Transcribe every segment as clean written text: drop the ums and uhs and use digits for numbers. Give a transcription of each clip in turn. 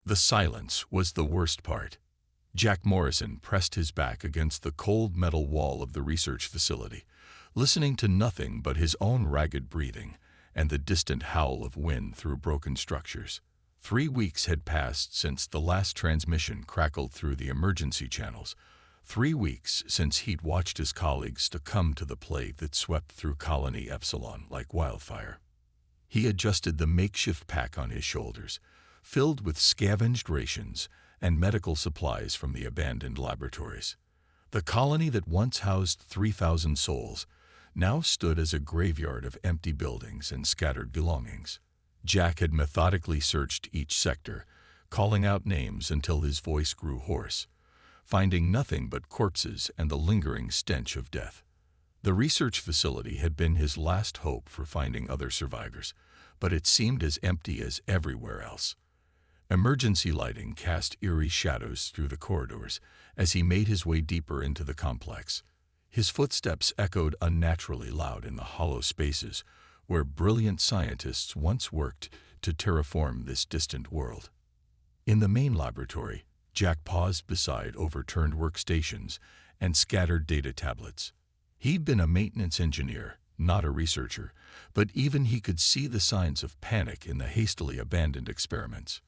The silence was the worst part. Jack Morrison pressed his back against the cold metal wall of the research facility, listening to nothing but his own ragged breathing and the distant howl of wind through broken structures. 3 weeks had passed since the last transmission crackled through the emergency channels. 3 weeks since he'd watched his colleagues succumb to the plague that swept through Colony Epsilon like wildfire. He adjusted the makeshift pack on his shoulders, filled with scavenged rations and medical supplies from the abandoned laboratories. The colony that once housed 3,000 souls now stood as a graveyard of empty buildings and scattered belongings. Jack had methodically searched each sector, calling out names until his voice grew hoarse, finding nothing but corpses and the lingering stench of death. The research facility had been his last hope for finding other survivors, but it seemed as empty as everywhere else. Emergency lighting cast eerie shadows through the corridors as he made his way deeper into the complex. His footsteps echoed unnaturally loud in the hollow spaces where brilliant scientists once worked to terraform this distant world. In the main laboratory, Jack paused beside overturned workstations and scattered data tablets. He'd been a maintenance engineer, not a researcher, but even he could see the signs of panic in the hastily abandoned experiments.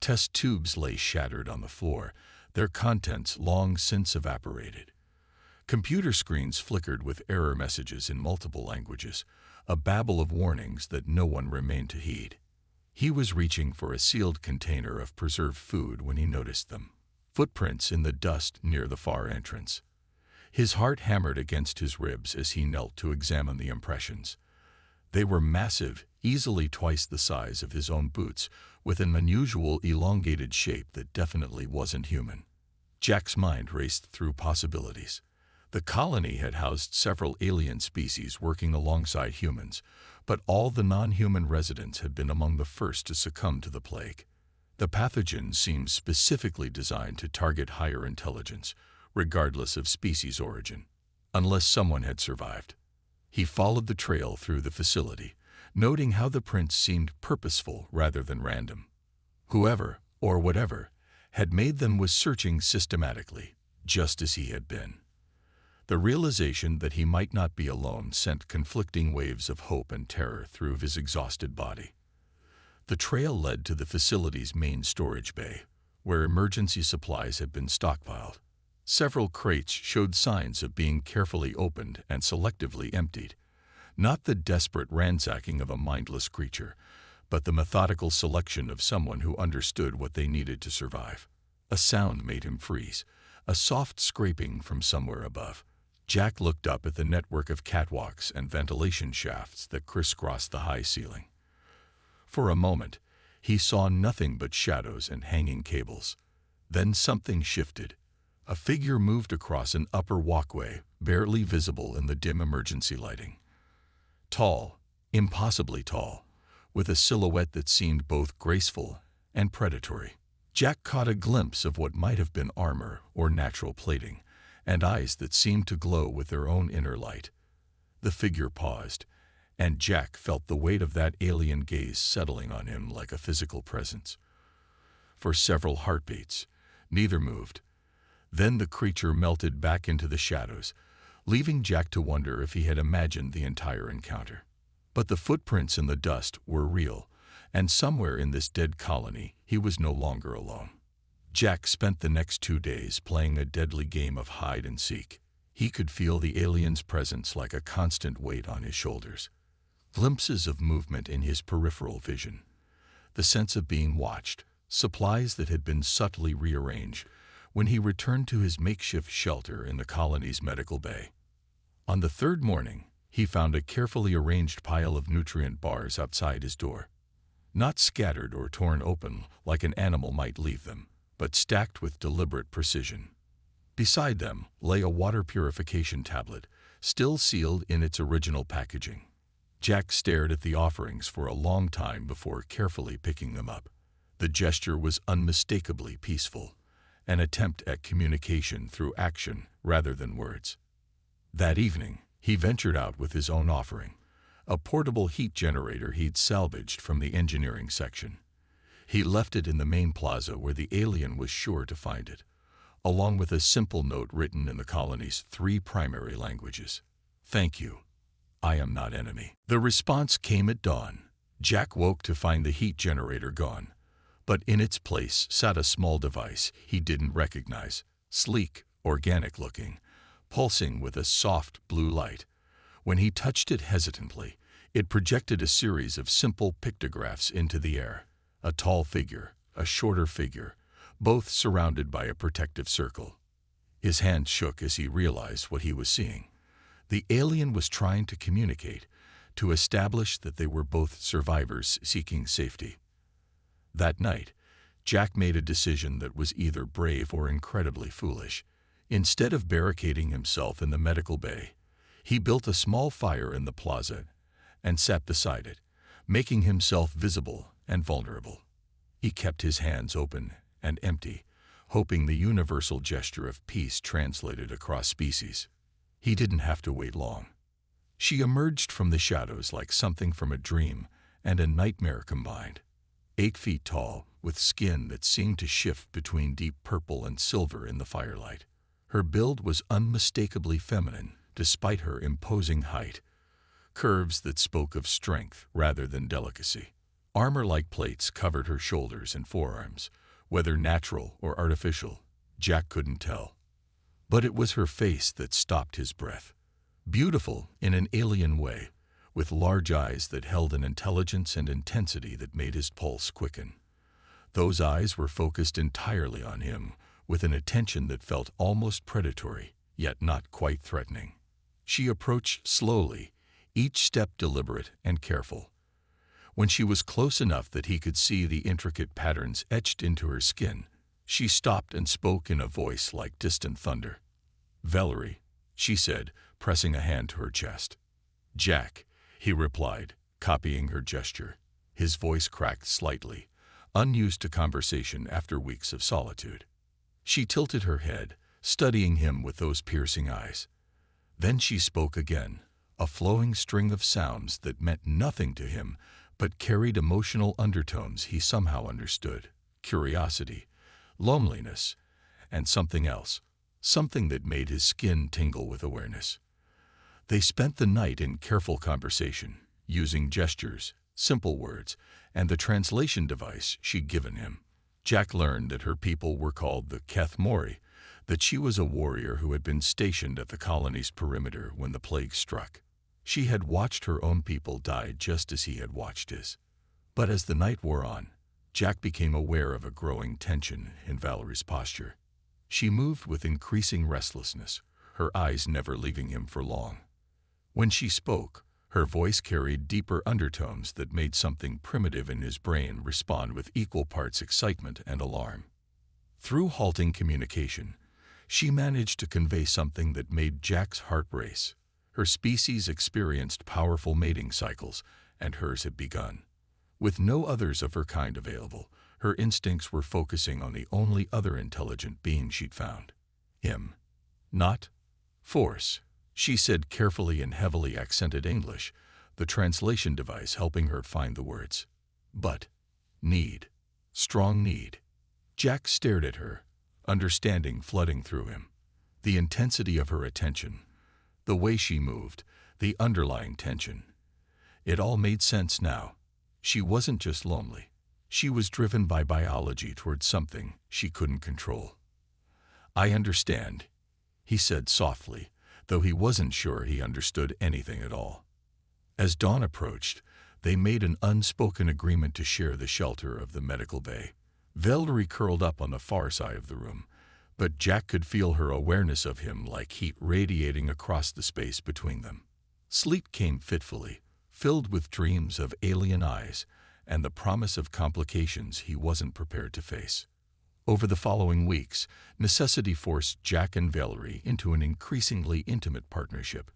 Test tubes lay shattered on the floor, their contents long since evaporated. Computer screens flickered with error messages in multiple languages, a babble of warnings that no one remained to heed. He was reaching for a sealed container of preserved food when he noticed them. Footprints in the dust near the far entrance. His heart hammered against his ribs as he knelt to examine the impressions. They were massive, easily twice the size of his own boots, with an unusual elongated shape that definitely wasn't human. Jack's mind raced through possibilities. The colony had housed several alien species working alongside humans, but all the non-human residents had been among the first to succumb to the plague. The pathogen seemed specifically designed to target higher intelligence, regardless of species origin, unless someone had survived. He followed the trail through the facility, noting how the prints seemed purposeful rather than random. Whoever, or whatever, had made them was searching systematically, just as he had been. The realization that he might not be alone sent conflicting waves of hope and terror through his exhausted body. The trail led to the facility's main storage bay, where emergency supplies had been stockpiled. Several crates showed signs of being carefully opened and selectively emptied, not the desperate ransacking of a mindless creature, but the methodical selection of someone who understood what they needed to survive. A sound made him freeze, a soft scraping from somewhere above. Jack looked up at the network of catwalks and ventilation shafts that crisscrossed the high ceiling. For a moment, he saw nothing but shadows and hanging cables. Then something shifted. A figure moved across an upper walkway, barely visible in the dim emergency lighting. Tall, impossibly tall, with a silhouette that seemed both graceful and predatory. Jack caught a glimpse of what might have been armor or natural plating, and eyes that seemed to glow with their own inner light. The figure paused, and Jack felt the weight of that alien gaze settling on him like a physical presence. For several heartbeats, neither moved. Then the creature melted back into the shadows, leaving Jack to wonder if he had imagined the entire encounter. But the footprints in the dust were real, and somewhere in this dead colony, he was no longer alone. Jack spent the next 2 days playing a deadly game of hide and seek. He could feel the alien's presence like a constant weight on his shoulders. Glimpses of movement in his peripheral vision. The sense of being watched, supplies that had been subtly rearranged, when he returned to his makeshift shelter in the colony's medical bay. On the 3rd morning, he found a carefully arranged pile of nutrient bars outside his door. Not scattered or torn open like an animal might leave them, but stacked with deliberate precision. Beside them lay a water purification tablet, still sealed in its original packaging. Jack stared at the offerings for a long time before carefully picking them up. The gesture was unmistakably peaceful, an attempt at communication through action rather than words. That evening, he ventured out with his own offering, a portable heat generator he'd salvaged from the engineering section. He left it in the main plaza where the alien was sure to find it, along with a simple note written in the colony's 3 primary languages. "Thank you. I am not enemy." The response came at dawn. Jack woke to find the heat generator gone, but in its place sat a small device he didn't recognize, sleek, organic-looking, pulsing with a soft blue light. When he touched it hesitantly, it projected a series of simple pictographs into the air. A tall figure, a shorter figure, both surrounded by a protective circle. His hand shook as he realized what he was seeing. The alien was trying to communicate, to establish that they were both survivors seeking safety. That night, Jack made a decision that was either brave or incredibly foolish. Instead of barricading himself in the medical bay, he built a small fire in the plaza and sat beside it, making himself visible and vulnerable. He kept his hands open and empty, hoping the universal gesture of peace translated across species. He didn't have to wait long. She emerged from the shadows like something from a dream and a nightmare combined. 8 feet tall, with skin that seemed to shift between deep purple and silver in the firelight. Her build was unmistakably feminine, despite her imposing height. Curves that spoke of strength rather than delicacy. Armor-like plates covered her shoulders and forearms. Whether natural or artificial, Jack couldn't tell. But it was her face that stopped his breath. Beautiful in an alien way, with large eyes that held an intelligence and intensity that made his pulse quicken. Those eyes were focused entirely on him, with an attention that felt almost predatory, yet not quite threatening. She approached slowly, each step deliberate and careful. When she was close enough that he could see the intricate patterns etched into her skin, she stopped and spoke in a voice like distant thunder. "Valerie," she said, pressing a hand to her chest. "Jack," he replied, copying her gesture. His voice cracked slightly, unused to conversation after weeks of solitude. She tilted her head, studying him with those piercing eyes. Then she spoke again, a flowing string of sounds that meant nothing to him but carried emotional undertones he somehow understood. Curiosity, loneliness, and something else, something that made his skin tingle with awareness. They spent the night in careful conversation, using gestures, simple words, and the translation device she'd given him. Jack learned that her people were called the Keth Mori, that she was a warrior who had been stationed at the colony's perimeter when the plague struck. She had watched her own people die just as he had watched his. But as the night wore on, Jack became aware of a growing tension in Valerie's posture. She moved with increasing restlessness, her eyes never leaving him for long. When she spoke, her voice carried deeper undertones that made something primitive in his brain respond with equal parts excitement and alarm. Through halting communication, she managed to convey something that made Jack's heart race. Her species experienced powerful mating cycles, and hers had begun. With no others of her kind available, her instincts were focusing on the only other intelligent being she'd found. Him. Not force, she said carefully in heavily accented English, the translation device helping her find the words. But need. Strong need. Jack stared at her, understanding flooding through him. The intensity of her attention, the way she moved, the underlying tension. It all made sense now. She wasn't just lonely. She was driven by biology towards something she couldn't control. "I understand," he said softly, though he wasn't sure he understood anything at all. As dawn approached, they made an unspoken agreement to share the shelter of the medical bay. Valerie curled up on the far side of the room, but Jack could feel her awareness of him like heat radiating across the space between them. Sleep came fitfully, filled with dreams of alien eyes and the promise of complications he wasn't prepared to face. Over the following weeks, necessity forced Jack and Valerie into an increasingly intimate partnership.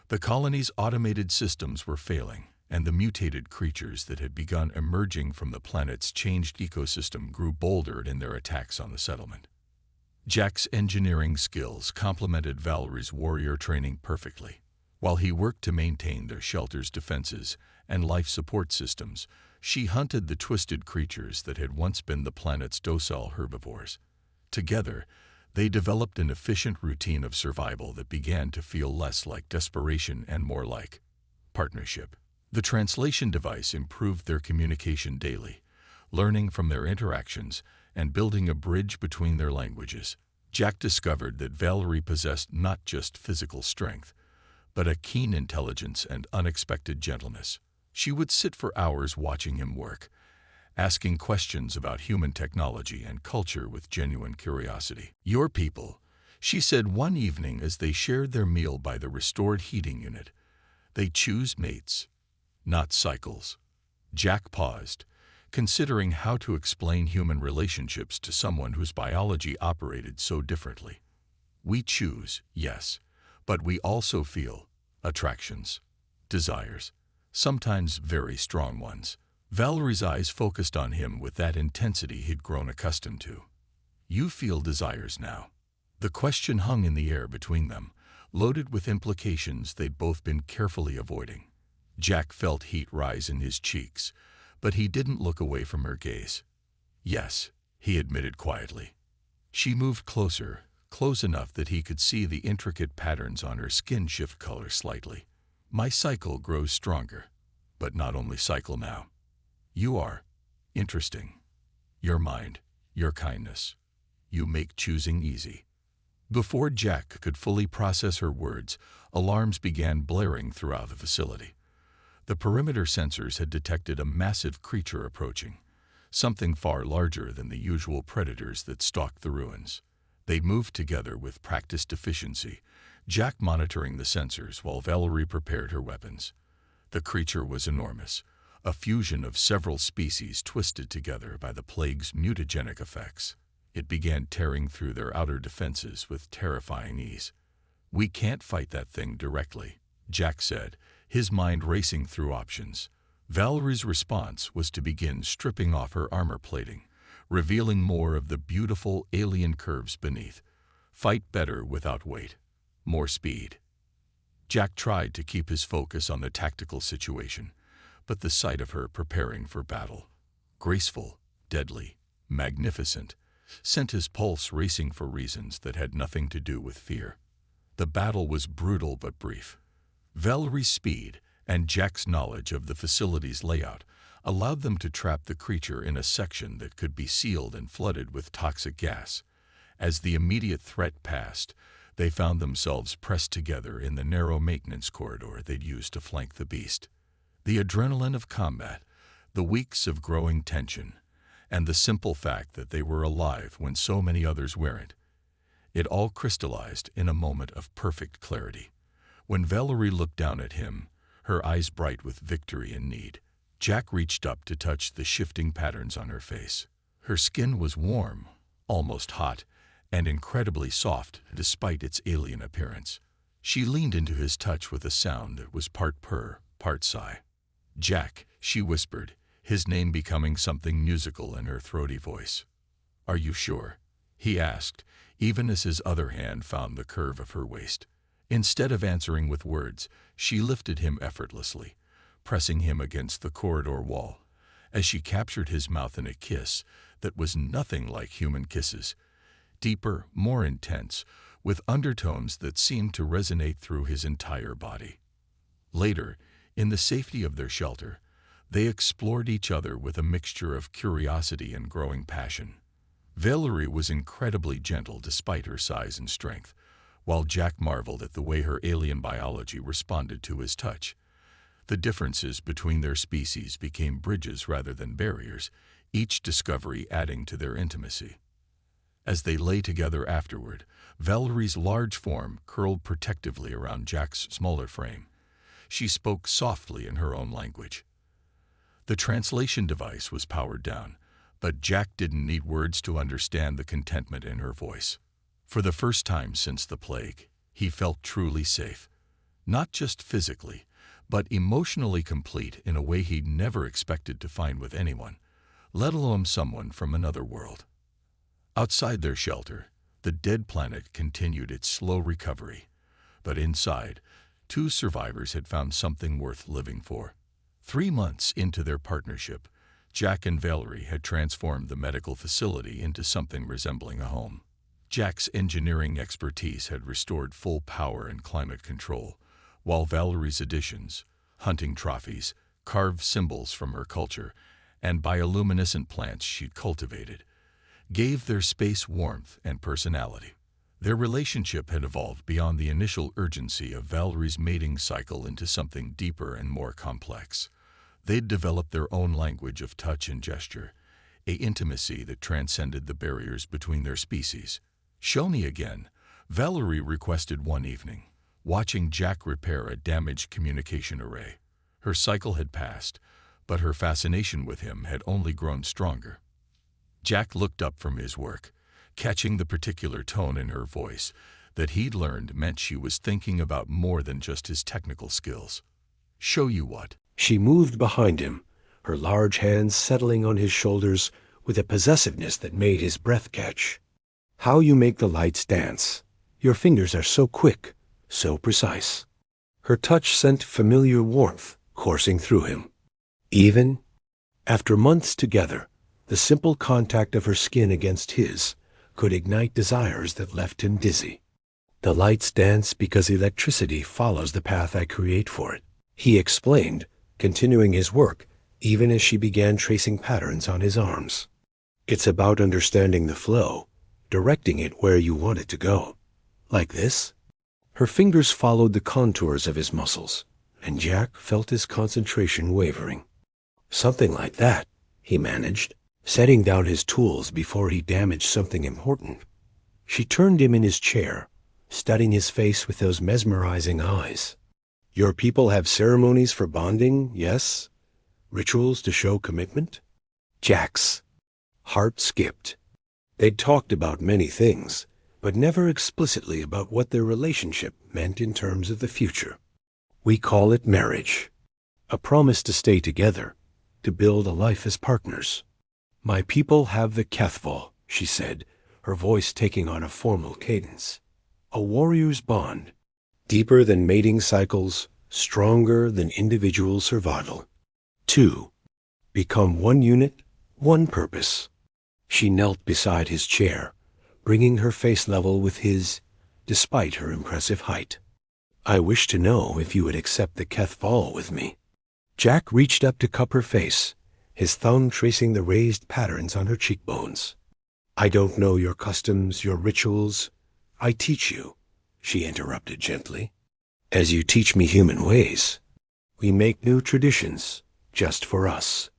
The colony's automated systems were failing, and the mutated creatures that had begun emerging from the planet's changed ecosystem grew bolder in their attacks on the settlement. Jack's engineering skills complemented Valerie's warrior training perfectly. While he worked to maintain their shelter's defenses and life support systems, she hunted the twisted creatures that had once been the planet's docile herbivores. Together, they developed an efficient routine of survival that began to feel less like desperation and more like partnership. The translation device improved their communication daily, learning from their interactions and building a bridge between their languages. Jack discovered that Valerie possessed not just physical strength, but a keen intelligence and unexpected gentleness. She would sit for hours watching him work, asking questions about human technology and culture with genuine curiosity. "Your people," she said one evening as they shared their meal by the restored heating unit, "they choose mates, not cycles." Jack paused, considering how to explain human relationships to someone whose biology operated so differently. "We choose, yes, but we also feel attractions, desires, sometimes very strong ones." Valerie's eyes focused on him with that intensity he'd grown accustomed to. "You feel desires now?" The question hung in the air between them, loaded with implications they'd both been carefully avoiding. Jack felt heat rise in his cheeks, but he didn't look away from her gaze. "Yes," he admitted quietly. She moved closer, close enough that he could see the intricate patterns on her skin shift color slightly. "My cycle grows stronger, but not only cycle now. You are interesting. Your mind, your kindness. You make choosing easy." Before Jack could fully process her words, alarms began blaring throughout the facility. The perimeter sensors had detected a massive creature approaching, something far larger than the usual predators that stalked the ruins. They moved together with practiced efficiency, Jack monitoring the sensors while Valerie prepared her weapons. The creature was enormous, a fusion of several species twisted together by the plague's mutagenic effects. It began tearing through their outer defenses with terrifying ease. "We can't fight that thing directly," Jack said, his mind racing through options. Valerie's response was to begin stripping off her armor plating, revealing more of the beautiful alien curves beneath. "Fight better without weight. More speed." Jack tried to keep his focus on the tactical situation, but the sight of her preparing for battle, graceful, deadly, magnificent, sent his pulse racing for reasons that had nothing to do with fear. The battle was brutal but brief. Valerie's speed and Jack's knowledge of the facility's layout allowed them to trap the creature in a section that could be sealed and flooded with toxic gas. As the immediate threat passed, they found themselves pressed together in the narrow maintenance corridor they'd used to flank the beast. The adrenaline of combat, the weeks of growing tension, and the simple fact that they were alive when so many others weren't, it all crystallized in a moment of perfect clarity. When Valerie looked down at him, her eyes bright with victory and need, Jack reached up to touch the shifting patterns on her face. Her skin was warm, almost hot, and incredibly soft despite its alien appearance. She leaned into his touch with a sound that was part purr, part sigh. "Jack," she whispered, his name becoming something musical in her throaty voice. "Are you sure?" he asked, even as his other hand found the curve of her waist. Instead of answering with words, she lifted him effortlessly, pressing him against the corridor wall, as she captured his mouth in a kiss that was nothing like human kisses, deeper, more intense, with undertones that seemed to resonate through his entire body. Later, in the safety of their shelter, they explored each other with a mixture of curiosity and growing passion. Valerie was incredibly gentle despite her size and strength, while Jack marveled at the way her alien biology responded to his touch. The differences between their species became bridges rather than barriers, each discovery adding to their intimacy. As they lay together afterward, Valerie's large form curled protectively around Jack's smaller frame. She spoke softly in her own language. The translation device was powered down, but Jack didn't need words to understand the contentment in her voice. For the first time since the plague, he felt truly safe. Not just physically, but emotionally complete in a way he'd never expected to find with anyone, let alone someone from another world. Outside their shelter, the dead planet continued its slow recovery, but inside, Two survivors had found something worth living for. 3 months into their partnership, Jack and Valerie had transformed the medical facility into something resembling a home. Jack's engineering expertise had restored full power and climate control, while Valerie's additions, hunting trophies, carved symbols from her culture, and bioluminescent plants she'd cultivated, gave their space warmth and personality. Their relationship had evolved beyond the initial urgency of Valerie's mating cycle into something deeper and more complex. They'd developed their own language of touch and gesture, a intimacy that transcended the barriers between their species. "Show me again," Valerie requested one evening, watching Jack repair a damaged communication array. Her cycle had passed, but her fascination with him had only grown stronger. Jack looked up from his work, catching the particular tone in her voice that he'd learned meant she was thinking about more than just his technical skills. "Show you what?" She moved behind him, her large hands settling on his shoulders with a possessiveness that made his breath catch. "How you make the lights dance. Your fingers are so quick, so precise." Her touch sent familiar warmth coursing through him. Even after months together, the simple contact of her skin against his could ignite desires that left him dizzy. "The lights dance because electricity follows the path I create for it," he explained, continuing his work even as she began tracing patterns on his arms. "It's about understanding the flow, directing it where you want it to go. Like this?" Her fingers followed the contours of his muscles, and Jack felt his concentration wavering. "Something like that," he managed, setting down his tools before he damaged something important. She turned him in his chair, studying his face with those mesmerizing eyes. "Your people have ceremonies for bonding, yes? Rituals to show commitment?" Jack's heart skipped. They'd talked about many things, but never explicitly about what their relationship meant in terms of the future. "We call it marriage. A promise to stay together, to build a life as partners." "My people have the HFY," she said, her voice taking on a formal cadence. "A warrior's bond, deeper than mating cycles, stronger than individual survival. 2. Become one unit, one purpose." She knelt beside his chair, bringing her face level with his, despite her impressive height. "I wish to know if you would accept the HFY with me." Jack reached up to cup her face, his thumb tracing the raised patterns on her cheekbones. "I don't know your customs, your rituals. I teach you," she interrupted gently. "As you teach me human ways. We make new traditions, just for us."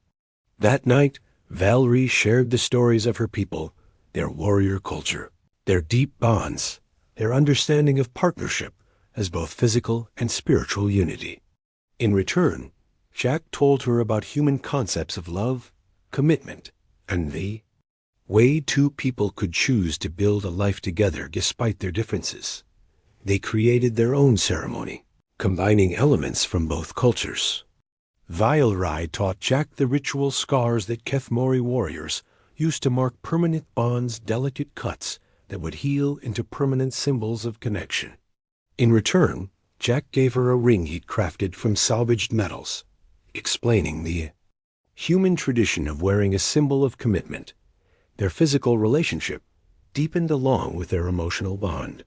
That night, Valerie shared the stories of her people, their warrior culture, their deep bonds, their understanding of partnership as both physical and spiritual unity. In return, Jack told her about human concepts of love, commitment, and the way two people could choose to build a life together despite their differences. They created their own ceremony, combining elements from both cultures. Valerie taught Jack the ritual scars that HFY warriors used to mark permanent bonds, delicate cuts that would heal into permanent symbols of connection. In return, Jack gave her a ring he'd crafted from salvaged metals, explaining the human tradition of wearing a symbol of commitment. Their physical relationship deepened along with their emotional bond.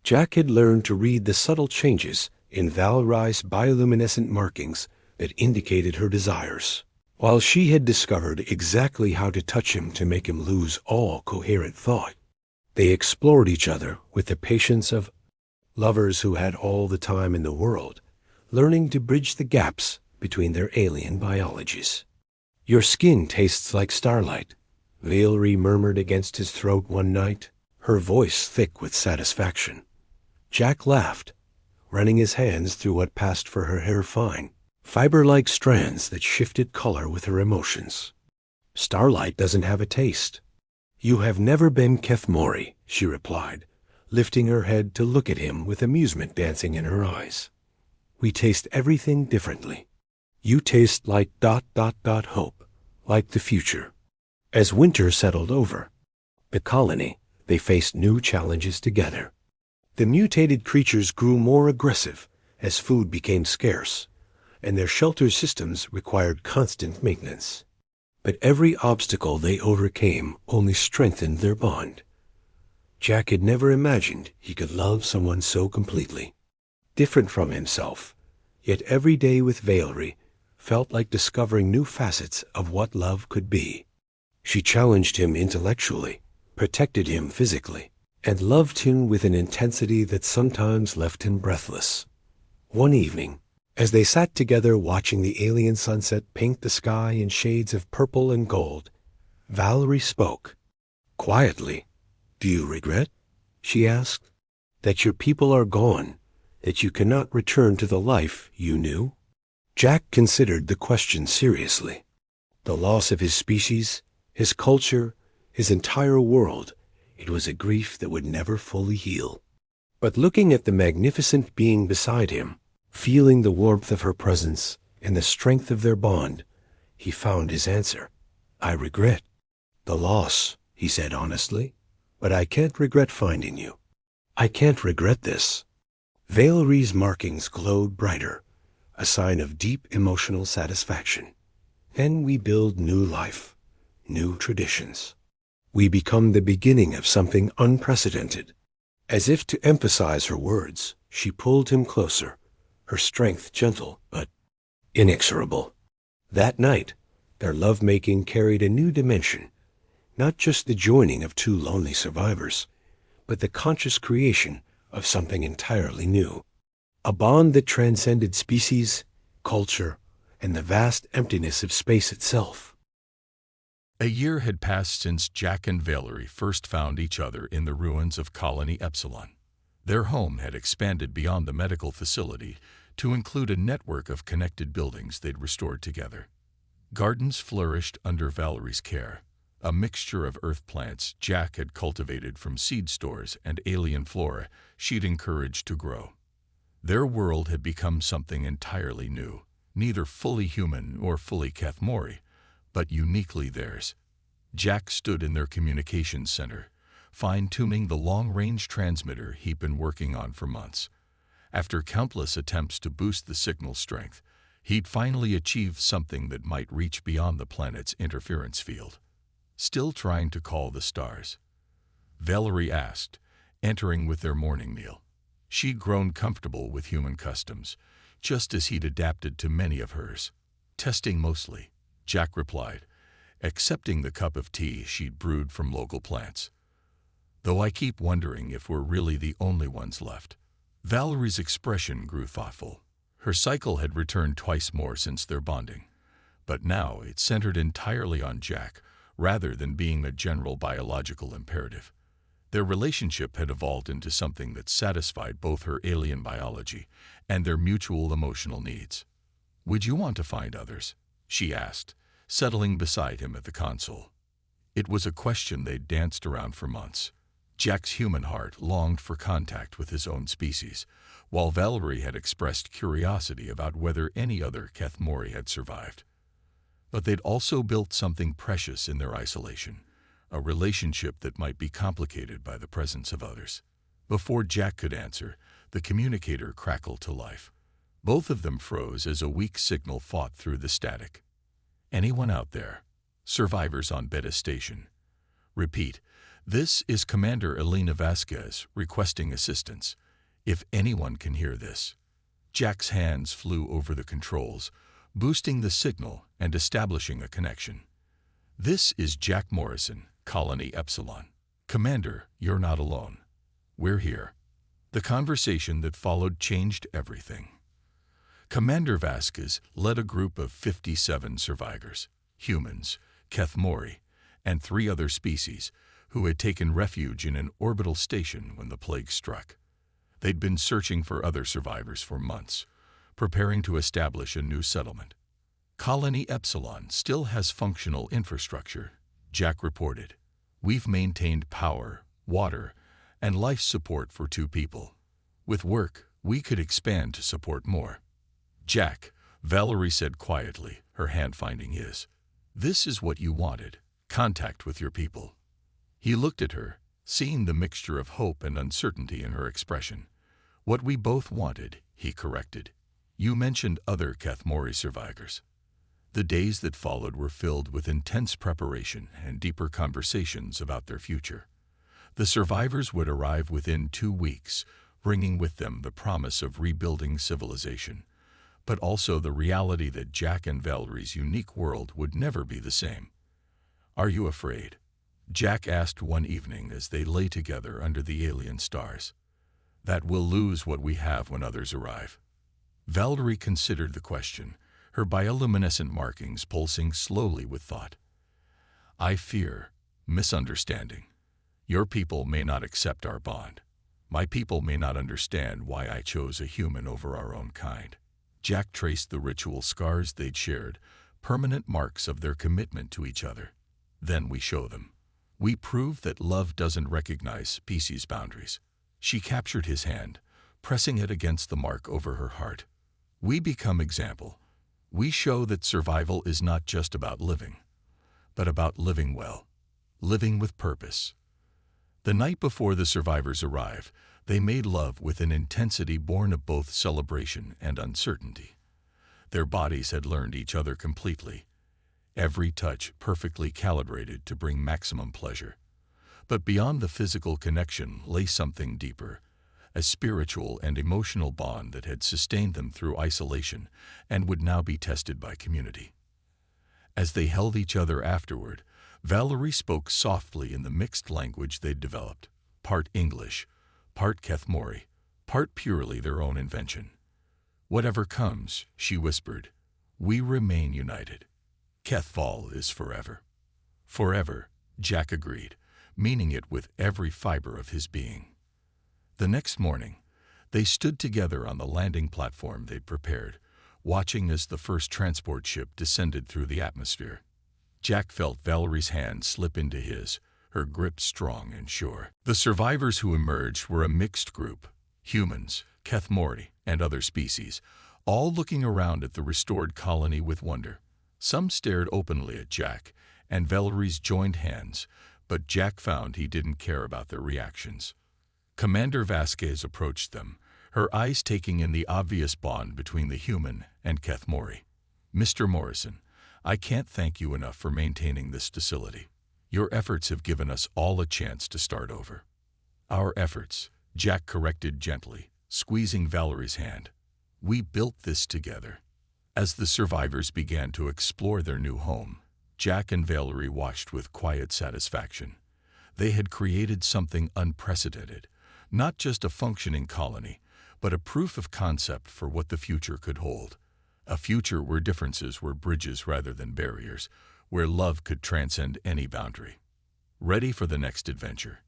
Jack had learned to read the subtle changes in Valerie's bioluminescent markings that indicated her desires, while she had discovered exactly how to touch him to make him lose all coherent thought. They explored each other with the patience of lovers who had all the time in the world, learning to bridge the gaps between their alien biologies. "Your skin tastes like starlight," Valerie murmured against his throat one night, her voice thick with satisfaction. Jack laughed, running his hands through what passed for her hair fine, fiber-like strands that shifted color with her emotions. "Starlight doesn't have a taste." "You have never been HFY," she replied, lifting her head to look at him with amusement dancing in her eyes. "We taste everything differently. You taste like ... hope, like the future." As winter settled over the colony, they faced new challenges together. The mutated creatures grew more aggressive, as food became scarce, and their shelter systems required constant maintenance. But every obstacle they overcame only strengthened their bond. Jack had never imagined he could love someone so completely. Different from himself, yet every day with Valerie felt like discovering new facets of what love could be. She challenged him intellectually, protected him physically, and loved him with an intensity that sometimes left him breathless. One evening, as they sat together watching the alien sunset paint the sky in shades of purple and gold, Valerie spoke. Quietly, "Do you regret," she asked, "that your people are gone, that you cannot return to the life you knew?" Jack considered the question seriously. The loss of his species, his culture, his entire world, it was a grief that would never fully heal. But looking at the magnificent being beside him, feeling the warmth of her presence and the strength of their bond, he found his answer. "I regret the loss," he said honestly, "but I can't regret finding you. I can't regret this." Valerie's markings glowed brighter, a sign of deep emotional satisfaction. Then we build new life, new traditions. We become the beginning of something unprecedented. As if to emphasize her words, she pulled him closer, her strength gentle but inexorable. That night, their lovemaking carried a new dimension, not just the joining of two lonely survivors, but the conscious creation of something entirely new. A bond that transcended species, culture, and the vast emptiness of space itself. A year had passed since Jack and Valerie first found each other in the ruins of Colony Epsilon. Their home had expanded beyond the medical facility to include a network of connected buildings they'd restored together. Gardens flourished under Valerie's care, a mixture of earth plants Jack had cultivated from seed stores and alien flora she'd encouraged to grow. Their world had become something entirely new, neither fully human or fully Kathmori, but uniquely theirs. Jack stood in their communications center, fine-tuning the long-range transmitter he'd been working on for months. After countless attempts to boost the signal strength, he'd finally achieved something that might reach beyond the planet's interference field. "Still trying to call the stars?" Valerie asked, entering with their morning meal. She'd grown comfortable with human customs, just as he'd adapted to many of hers. "Testing mostly," Jack replied, accepting the cup of tea she'd brewed from local plants. "Though I keep wondering if we're really the only ones left." Valerie's expression grew thoughtful. Her cycle had returned twice more since their bonding, but now it centered entirely on Jack, rather than being a general biological imperative. Their relationship had evolved into something that satisfied both her alien biology and their mutual emotional needs. "Would you want to find others?" she asked, settling beside him at the console. It was a question they'd danced around for months. Jack's human heart longed for contact with his own species, while Valerie had expressed curiosity about whether any other Kathmori had survived. But they'd also built something precious in their isolation, a relationship that might be complicated by the presence of others. Before Jack could answer, the communicator crackled to life. Both of them froze as a weak signal fought through the static. "Anyone out there? Survivors on Beta Station. Repeat, this is Commander Elena Vasquez requesting assistance. If anyone can hear this." Jack's hands flew over the controls, boosting the signal and establishing a connection. "This is Jack Morrison, Colony Epsilon. Commander, you're not alone. We're here." The conversation that followed changed everything. Commander Vasquez led a group of 57 survivors, humans, Kathmori, and 3 other species, who had taken refuge in an orbital station when the plague struck. They'd been searching for other survivors for months, preparing to establish a new settlement. "Colony Epsilon still has functional infrastructure," Jack reported. "We've maintained power, water, and life support for 2 people. With work, we could expand to support more." "Jack," Valerie said quietly, her hand finding his. "This is what you wanted, contact with your people." He looked at her, seeing the mixture of hope and uncertainty in her expression. What we both wanted, he corrected. You mentioned other Cathmori survivors. The days that followed were filled with intense preparation and deeper conversations about their future. The survivors would arrive within 2 weeks, bringing with them the promise of rebuilding civilization, but also the reality that Jack and Valerie's unique world would never be the same. Are you afraid? Jack asked one evening as they lay together under the alien stars. That we'll lose what we have when others arrive. Valerie considered the question, her bioluminescent markings pulsing slowly with thought. I fear misunderstanding. Your people may not accept our bond. My people may not understand why I chose a human over our own kind. Jack traced the ritual scars they'd shared, permanent marks of their commitment to each other. Then we show them. We prove that love doesn't recognize species boundaries. She captured his hand, pressing it against the mark over her heart. We become example. We show that survival is not just about living, but about living well, living with purpose. The night before the survivors arrive, they made love with an intensity born of both celebration and uncertainty. Their bodies had learned each other completely, every touch perfectly calibrated to bring maximum pleasure. But beyond the physical connection lay something deeper, a spiritual and emotional bond that had sustained them through isolation and would now be tested by community. As they held each other afterward, Valerie spoke softly in the mixed language they'd developed, part English, part Cathmori, part purely their own invention. Whatever comes, she whispered, we remain united. Cathval is forever. Forever, Jack agreed, meaning it with every fiber of his being. The next morning, they stood together on the landing platform they'd prepared, watching as the first transport ship descended through the atmosphere. Jack felt Valerie's hand slip into his, her grip strong and sure. The survivors who emerged were a mixed group, humans, Cathmori, and other species, all looking around at the restored colony with wonder. Some stared openly at Jack, and Valerie's joined hands, but Jack found he didn't care about their reactions. Commander Vasquez approached them, her eyes taking in the obvious bond between the human and Cathmori. Mr. Morrison, I can't thank you enough for maintaining this facility. Your efforts have given us all a chance to start over. Our efforts, Jack corrected gently, squeezing Valerie's hand. We built this together. As the survivors began to explore their new home, Jack and Valerie watched with quiet satisfaction. They had created something unprecedented, not just a functioning colony, but a proof of concept for what the future could hold. A future where differences were bridges rather than barriers, where love could transcend any boundary. Ready for the next adventure?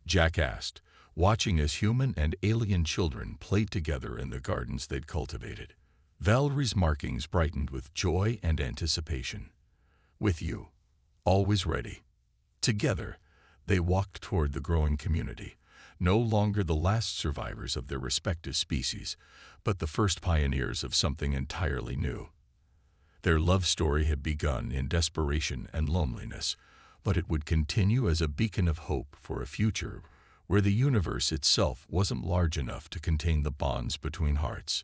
Jack asked, watching as human and alien children played together in the gardens they'd cultivated. Valerie's markings brightened with joy and anticipation. With you, always ready. Together, they walked toward the growing community, no longer the last survivors of their respective species, but the first pioneers of something entirely new. Their love story had begun in desperation and loneliness, but it would continue as a beacon of hope for a future where the universe itself wasn't large enough to contain the bonds between hearts.